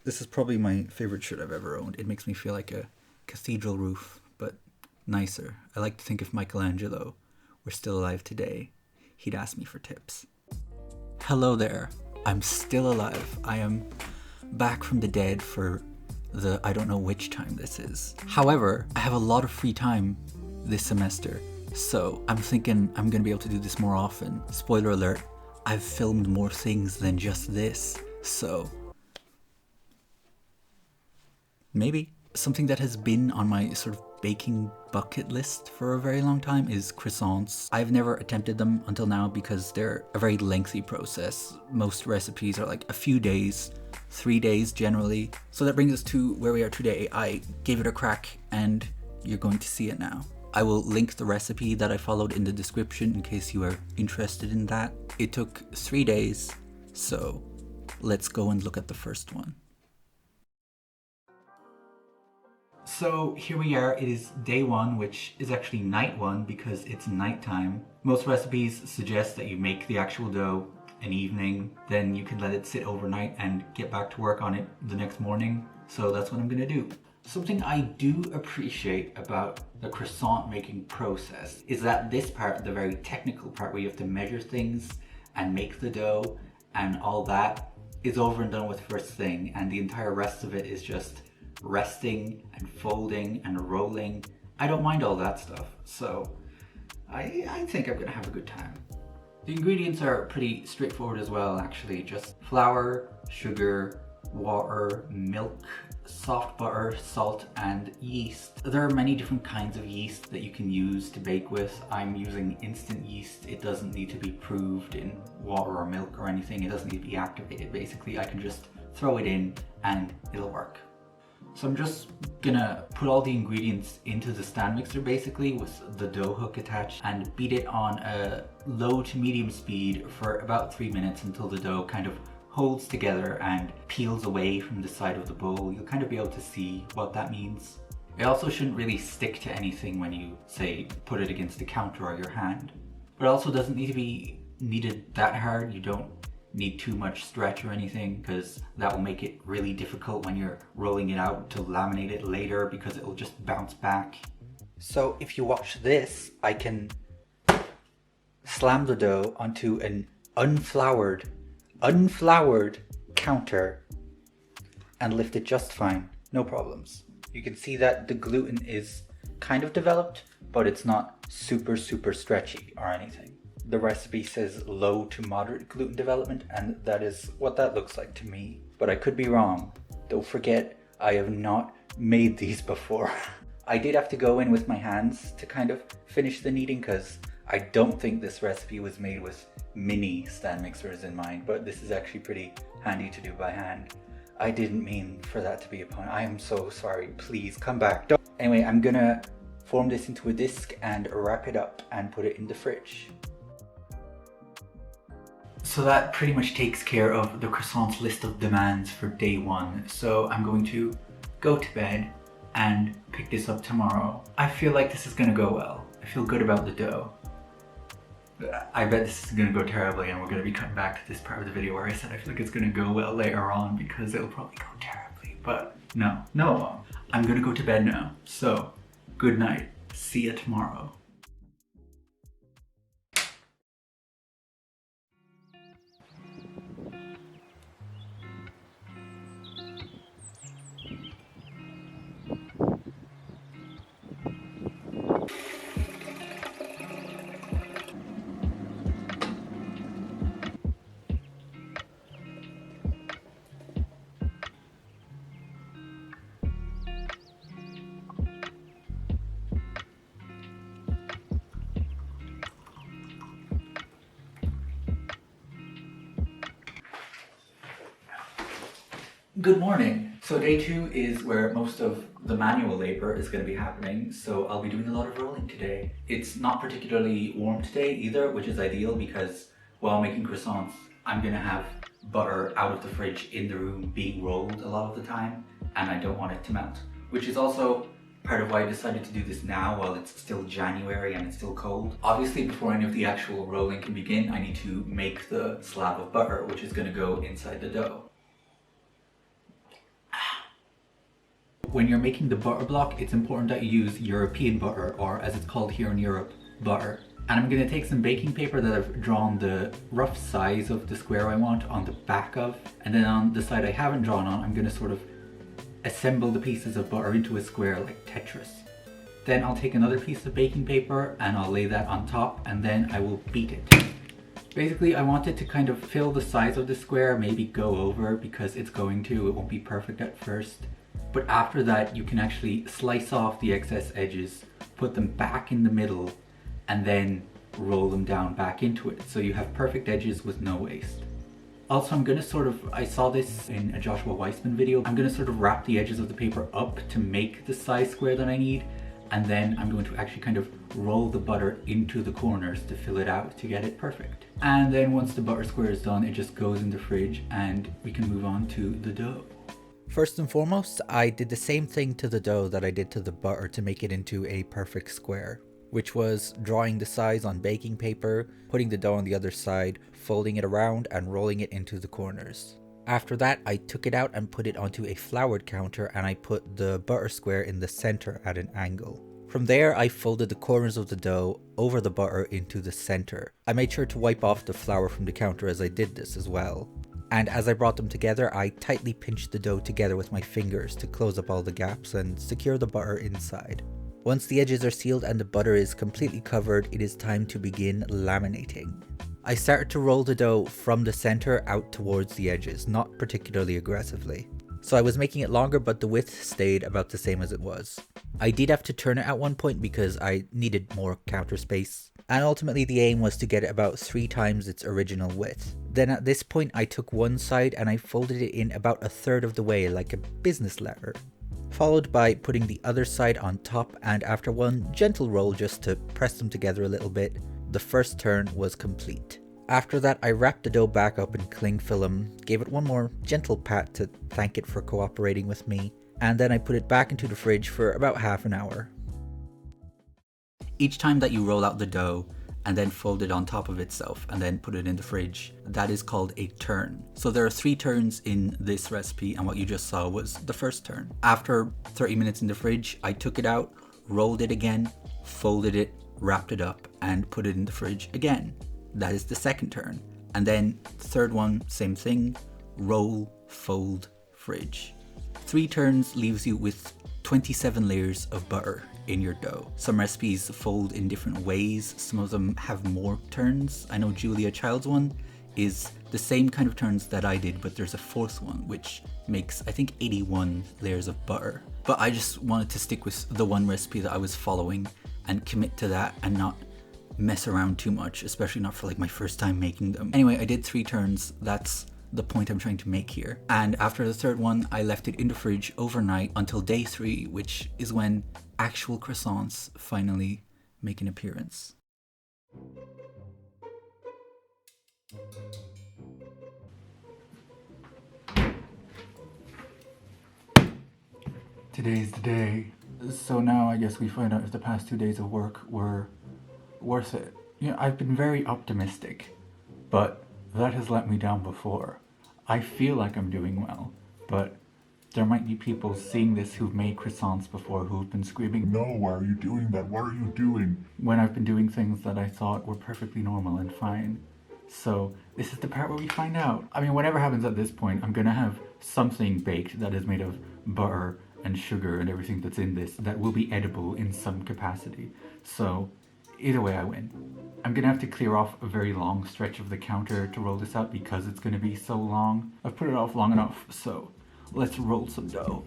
This is probably my favorite shirt I've ever owned. It makes me feel like a cathedral roof, but nicer. I like to think if Michelangelo were still alive today, he'd ask me for tips. Hello there. I'm still alive. I am back from the dead for the I don't know which time this is. However, I have a lot of free time this semester, so I'm thinking I'm gonna be able to do this more often. Spoiler alert, I've filmed more things than just this, so maybe. Something that has been on my sort of baking bucket list for a very long time is croissants. I've never attempted them until now because they're a very lengthy process. Most recipes are like a few days, 3 days generally. So that brings us to where we are today. I gave it a crack and you're going to see it now. I will link the recipe that I followed in the description in case you are interested in that. It took 3 days, so let's go and look at the first one. So here we are, it is day one, which is actually night one because it's nighttime. Most recipes suggest that you make the actual dough an evening, then you can let it sit overnight and get back to work on it the next morning. So that's what I'm gonna do. Something I do appreciate about the croissant making process is that this part, the very technical part where you have to measure things and make the dough and all that, is over and done with first thing, and the entire rest of it is just resting and folding and rolling. I don't mind all that stuff, so I think I'm gonna have a good time. The ingredients are pretty straightforward as well, actually. Just flour, sugar, water, milk, soft butter, salt, and yeast. There are many different kinds of yeast that you can use to bake with. I'm using instant yeast. It doesn't need to be proved in water or milk or anything. It doesn't need to be activated. Basically, I can just throw it in and it'll work. So I'm just gonna put all the ingredients into the stand mixer basically with the dough hook attached and beat it on a low to medium speed for about 3 minutes until the dough kind of holds together and peels away from the side of the bowl. You'll kind of be able to see what that means. It also shouldn't really stick to anything when you, say, put it against the counter or your hand. But it also doesn't need to be kneaded that hard. You don't need too much stretch or anything because that will make it really difficult when you're rolling it out to laminate it later because it will just bounce back. So if you watch this, I can slam the dough onto an unfloured counter and lift it just fine, no problems. You can see that the gluten is kind of developed, but it's not super stretchy or anything. The recipe says low to moderate gluten development, and that is what that looks like to me. But I could be wrong. Don't forget, I have not made these before. I did have to go in with my hands to kind of finish the kneading because I don't think this recipe was made with mini stand mixers in mind, but this is actually pretty handy to do by hand. I didn't mean for that to be a pun. I am so sorry. Please come back. Don't. Anyway, I'm gonna form this into a disc and wrap it up and put it in the fridge. So that pretty much takes care of the croissant's list of demands for day one. So I'm going to go to bed and pick this up tomorrow. I feel like this is gonna go well. I feel good about the dough. I bet this is gonna go terribly and we're gonna be cutting back to this part of the video where I said I feel like it's gonna go well later on because it'll probably go terribly, but no, it won't. I'm gonna go to bed now. So, good night. See ya tomorrow. Good morning. So day two is where most of the manual labor is going to be happening, so I'll be doing a lot of rolling today. It's not particularly warm today either, which is ideal because while making croissants, I'm going to have butter out of the fridge in the room being rolled a lot of the time, and I don't want it to melt, which is also part of why I decided to do this now while it's still January and it's still cold. Obviously, before any of the actual rolling can begin, I need to make the slab of butter, which is going to go inside the dough. when you're making the butter block, it's important that you use European butter, or as it's called here in Europe, butter. And I'm going to take some baking paper that I've drawn the rough size of the square I want on the back of, and then on the side I haven't drawn on, I'm going to sort of assemble the pieces of butter into a square like Tetris. Then I'll take another piece of baking paper and I'll lay that on top, and then I will beat it. Basically, I want it to kind of fill the size of the square, maybe go over, because it's going to, it won't be perfect at first. But after that, you can actually slice off the excess edges, put them back in the middle, and then roll them down back into it. So you have perfect edges with no waste. Also, I'm going to I saw this in a Joshua Weissman video, I'm going to sort of wrap the edges of the paper up to make the size square that I need. And then I'm going to actually kind of roll the butter into the corners to fill it out to get it perfect. And then once the butter square is done, it just goes in the fridge and we can move on to the dough. First and foremost, I did the same thing to the dough that I did to the butter to make it into a perfect square, which was drawing the size on baking paper, putting the dough on the other side, folding it around and rolling it into the corners. After that, I took it out and put it onto a floured counter, and I put the butter square in the center at an angle. From there, I folded the corners of the dough over the butter into the center. I made sure to wipe off the flour from the counter as I did this as well. And as I brought them together, I tightly pinched the dough together with my fingers to close up all the gaps and secure the butter inside. Once the edges are sealed and the butter is completely covered, it is time to begin laminating. I started to roll the dough from the center out towards the edges, not particularly aggressively. So I was making it longer, but the width stayed about the same as it was. I did have to turn it at one point because I needed more counter space. And ultimately the aim was to get it about 3 times its original width. Then at this point I took one side and I folded it in about 1/3 of the way, like a business letter. Followed by putting the other side on top, and after one gentle roll just to press them together a little bit, the first turn was complete. After that, I wrapped the dough back up in cling film, gave it one more gentle pat to thank it for cooperating with me, and then I put it back into the fridge for about half an hour. Each time that you roll out the dough and then fold it on top of itself and then put it in the fridge, that is called a turn. So there are 3 turns in this recipe, and what you just saw was the first turn. After 30 minutes in the fridge, I took it out, rolled it again, folded it, wrapped it up, and put it in the fridge again. That is the second turn. And then the third one, same thing, roll, fold, fridge. 3 turns leaves you with 27 layers of butter in your dough. Some recipes fold in different ways, some of them have more turns. I know Julia Child's one is the same kind of turns that I did, but there's a 4th one which makes, I think, 81 layers of butter. But I just wanted to stick with the one recipe that I was following and commit to that and not mess around too much, especially not for like my first time making them. Anyway, I did 3 turns. That's the point I'm trying to make here. And after the 3rd one, I left it in the fridge overnight until day 3, which is when actual croissants finally make an appearance. Today's the day. So now I guess we find out if the past 2 days of work were worth it. You know, I've been very optimistic, but that has let me down before. I feel like I'm doing well, but there might be people seeing this who've made croissants before who've been screaming, "No, why are you doing that? What are you doing?" when I've been doing things that I thought were perfectly normal and fine. So this is the part where we find out. I mean, whatever happens at this point, I'm gonna have something baked that is made of butter and sugar and everything that's in this that will be edible in some capacity. So either way I win. I'm gonna have to clear off a very long stretch of the counter to roll this out because it's gonna be so long. I've put it off long enough, so let's roll some dough.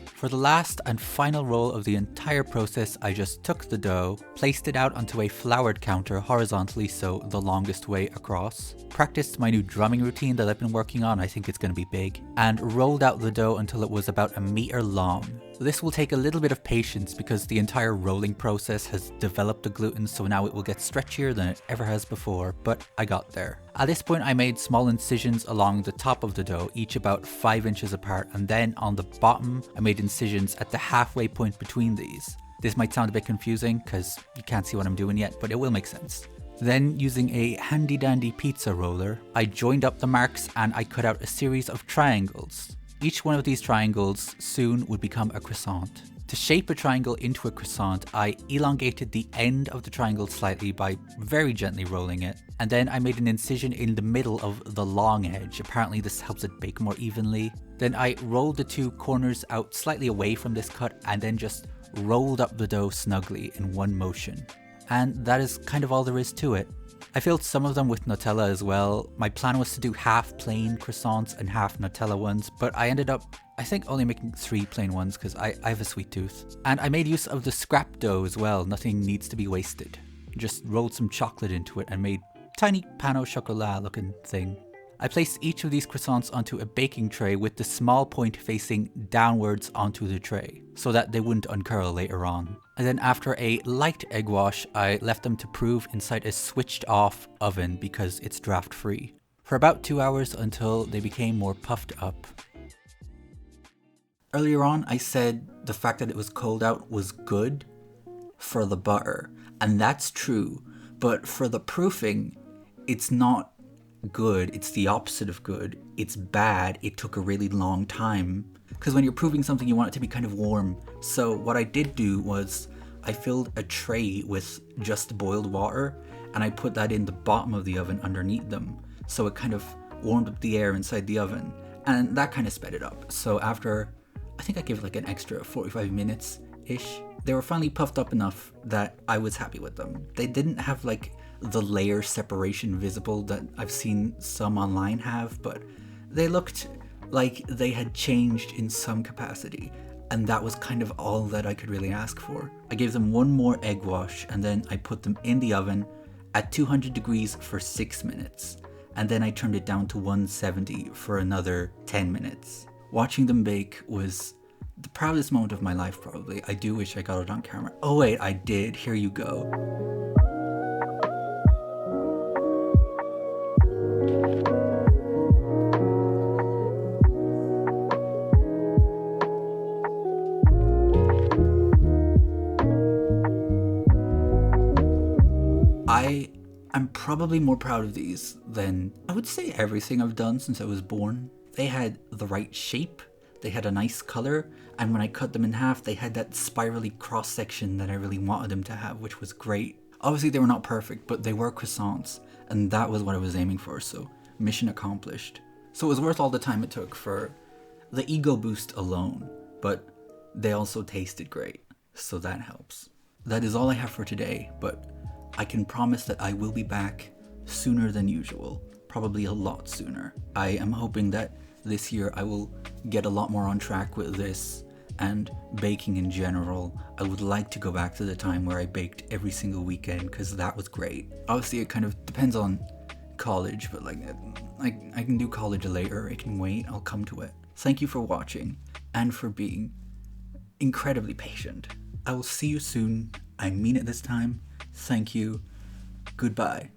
For the last and final roll of the entire process, I just took the dough, placed it out onto a floured counter horizontally, so the longest way across, practiced my new drumming routine that I've been working on, I think it's going to be big, and rolled out the dough until it was about 1 meter long. This will take a little bit of patience because the entire rolling process has developed the gluten, so now it will get stretchier than it ever has before, but I got there. At this point I made small incisions along the top of the dough, each about 5 inches apart, and then on the bottom I made incisions at the halfway point between these. This might sound a bit confusing because you can't see what I'm doing yet, but it will make sense. Then, using a handy dandy pizza roller, I joined up the marks and I cut out a series of triangles. Each one of these triangles soon would become a croissant. To shape a triangle into a croissant, I elongated the end of the triangle slightly by very gently rolling it, and then I made an incision in the middle of the long edge. Apparently this helps it bake more evenly. Then I rolled the two corners out slightly away from this cut and then just rolled up the dough snugly in one motion. And that is kind of all there is to it. I filled some of them with Nutella as well. My plan was to do half plain croissants and half Nutella ones, but I ended up, I think, only making 3 plain ones because I have a sweet tooth. And I made use of the scrap dough as well. Nothing needs to be wasted. Just rolled some chocolate into it and made tiny pan au chocolat looking thing. I placed each of these croissants onto a baking tray with the small point facing downwards onto the tray so that they wouldn't uncurl later on. And then after a light egg wash, I left them to prove inside a switched off oven because it's draft free for about 2 hours until they became more puffed up. Earlier on, I said the fact that it was cold out was good for the butter, and that's true, but for the proofing, it's not good. It's the opposite of good. It's bad. It took a really long time. Because when you're proofing something, you want it to be kind of warm. So what I did do was I filled a tray with just boiled water and I put that in the bottom of the oven underneath them. So it kind of warmed up the air inside the oven and that kind of sped it up. So after, I think I gave it like an extra 45 minutes-ish, they were finally puffed up enough that I was happy with them. They didn't have like the layer separation visible that I've seen some online have, but they looked like they had changed in some capacity, and that was kind of all that I could really ask for. I gave them one more egg wash and then I put them in the oven at 200 degrees for 6 minutes, and then I turned it down to 170 for another 10 minutes. Watching them bake was the proudest moment of my life probably. I do wish I got it on camera. Oh wait, I did. Here you go. I'm probably more proud of these than, I would say, everything I've done since I was born. They had the right shape, they had a nice color, and when I cut them in half, they had that spirally cross section that I really wanted them to have, which was great. Obviously they were not perfect, but they were croissants, and that was what I was aiming for, so mission accomplished. So it was worth all the time it took for the ego boost alone, but they also tasted great, so that helps. That is all I have for today, but I can promise that I will be back sooner than usual, probably a lot sooner. I am hoping that this year I will get a lot more on track with this and baking in general. I would like to go back to the time where I baked every single weekend because that was great. Obviously it kind of depends on college, but like I can do college later, I can wait, I'll come to it. Thank you for watching and for being incredibly patient. I will see you soon. I mean it this time. Thank you. Goodbye.